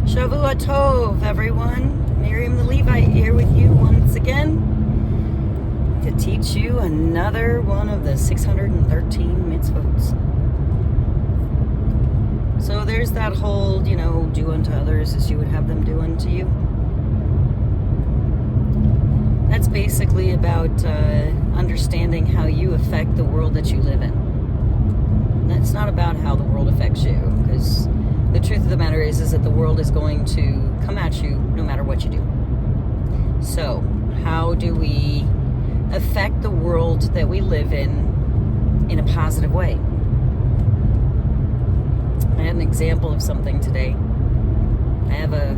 Shavua Tov, everyone. Miriam the Levite here with you once again to teach you another one of the 613 mitzvot. So there's that whole, do unto others as you would have them do unto you. That's basically about understanding how you affect the world that you live in. That's not about how the world affects you, because the truth of the matter is that the world is going to come at you no matter what you do. So, how do we affect the world that we live in a positive way? I had an example of something today. I have a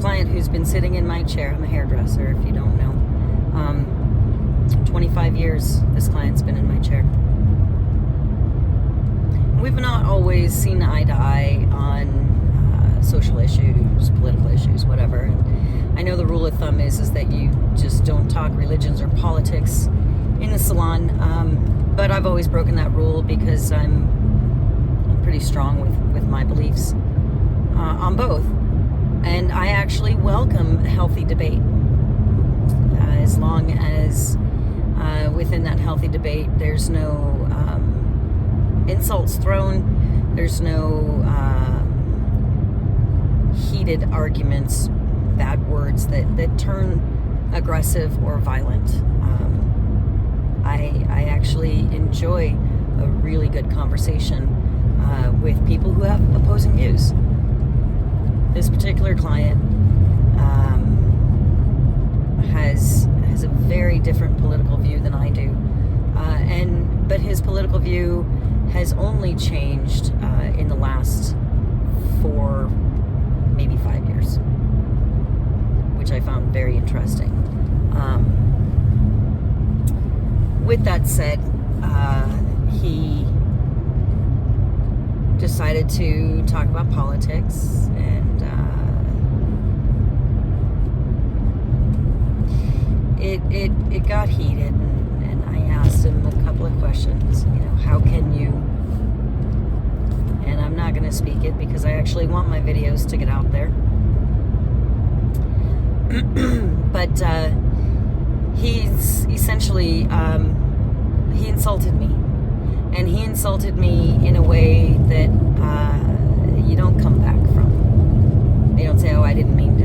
client who's been sitting in my chair. I'm a hairdresser, if you don't know. 25 years this client's been in my chair. We've not always seen eye to eye on social issues, political issues, whatever. And I know the rule of thumb is that you just don't talk religions or politics in the salon. But I've always broken that rule because I'm pretty strong with my beliefs on both. And I actually welcome healthy debate as long as within that healthy debate there's no insults thrown, there's no heated arguments, bad words that turn aggressive or violent. I actually enjoy a really good conversation with people who have opposing views. This particular client has a very different political view than I do, but his political view has only changed in the last 4, maybe 5 years, which I found very interesting. With that said, he decided to talk about politics, and it got heated, and I asked him a couple of questions. How can you? And I'm not going to speak it because I actually want my videos to get out there. But he's essentially he insulted me, and he insulted me in a way that you don't come back from. They don't say, "Oh, I didn't mean to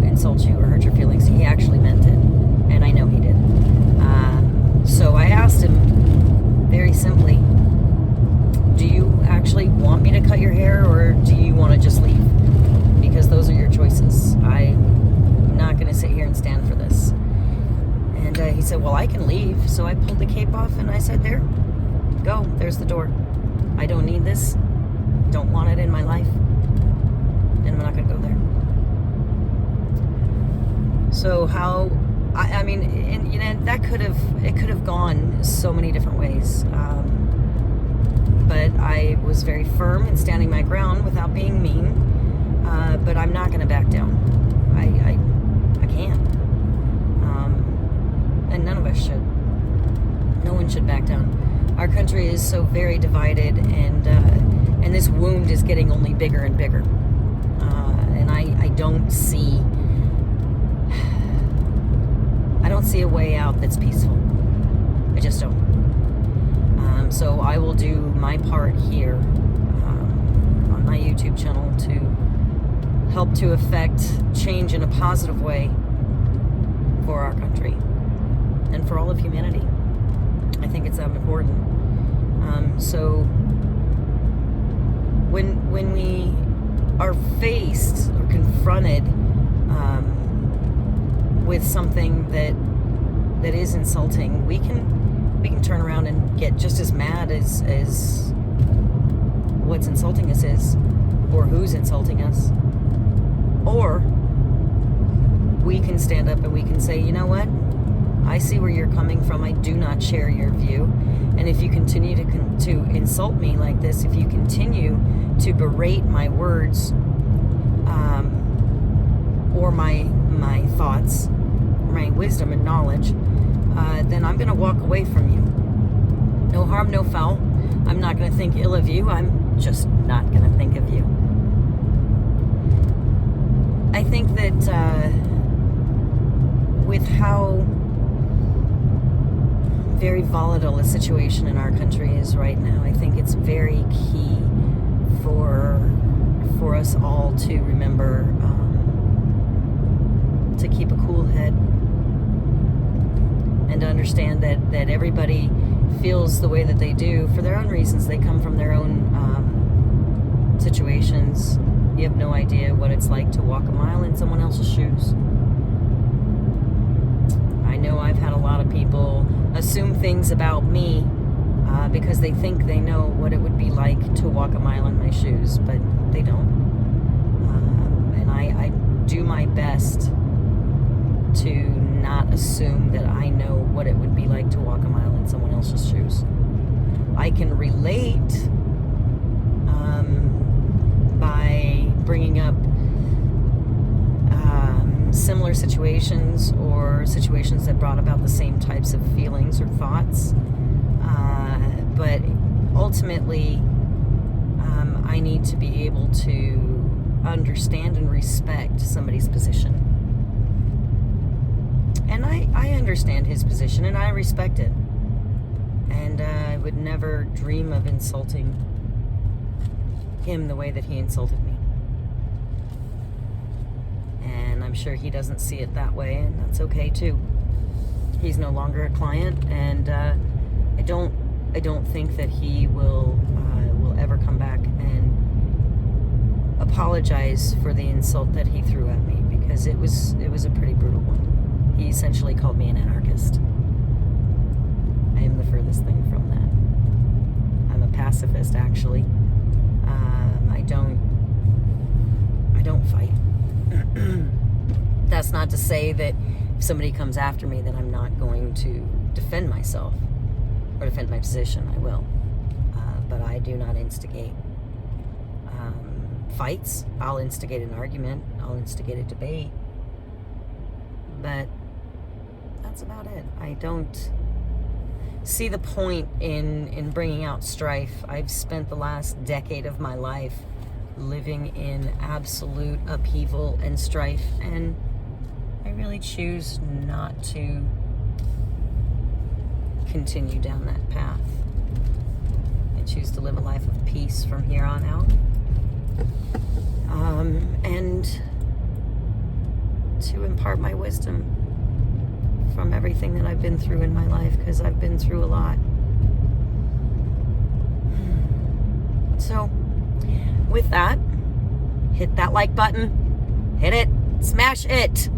insult you or hurt your feelings." He actually meant it, and I know he did. So I asked him very simply, do you actually want me to cut your hair, or do you want to just leave? Because those are your choices. I'm not going to sit here and stand for this. And he said, well, I can leave. So I pulled the cape off and I said, there, go. There's the door. I don't need this. Don't want it in my life. And I'm not going to go there. So how, I mean, and that could have gone so many different ways. But I was very firm in standing my ground without being mean. But I'm not going to back down. I can't. And none of us should. No one should back down. Our country is so very divided, and this wound is getting only bigger and bigger. And I don't see a way out that's peaceful. I just don't. So I will do my part here on my YouTube channel to help to affect change in a positive way for our country and for all of humanity. I think it's that important. So when we are faced or confronted with something that is insulting, we can turn around and get just as mad as what's insulting us is, or who's insulting us. Or we can stand up and we can say, you know what? I see where you're coming from. I do not share your view. And if you continue to insult me like this, if you continue to berate my words, or my thoughts, or my wisdom and knowledge, then I'm going to walk away from you. No harm, no foul. I'm not going to think ill of you. I'm just not going to think of you. that with how very volatile a situation in our country is right now, I think it's very key for us all to remember to keep a cool head and to understand that everybody feels the way that they do for their own reasons. They come from their own situations. You have no idea what it's like to walk a mile in someone else's shoes. I know I've had a lot of people assume things about me because they think they know what it would be like to walk a mile in my shoes, but they don't. And I do my best to not assume that I know what it would be like to walk a mile in someone else's shoes. I can relate by bringing up similar situations or situations that brought about the same types of feelings or thoughts. But ultimately, I need to be able to understand and respect somebody's position. And I understand his position and I respect it. And I would never dream of insulting him the way that he insulted me. And I'm sure he doesn't see it that way, and that's okay too. He's no longer a client, and I don't think that he will ever come back and apologize for the insult that he threw at me, because it was a pretty brutal one. He essentially called me an anarchist. I am the furthest thing from that. I'm a pacifist, actually. I don't fight. That's not to say that if somebody comes after me that I'm not going to defend myself or defend my position. I will. But I do not instigate fights. I'll instigate an argument. I'll instigate a debate. But that's about it. I don't see the point in bringing out strife. I've spent the last decade of my life living in absolute upheaval and strife, and I really choose not to continue down that path. I choose to live a life of peace from here on out, and to impart my wisdom from everything that I've been through in my life, because I've been through a lot. So with that, hit that like button, hit it, smash it,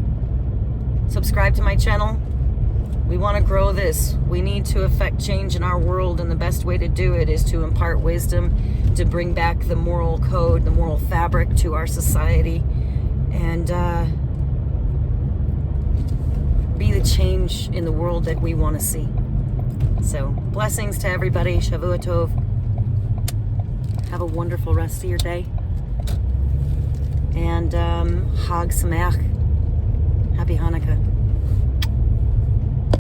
subscribe to my channel. We want to grow this. We need to affect change in our world, and the best way to do it is to impart wisdom, to bring back the moral code, the moral fabric to our society, and be the change in the world that we want to see. So, blessings to everybody. Shavua Tov. Have a wonderful rest of your day. And Hag Sameach. Happy Hanukkah.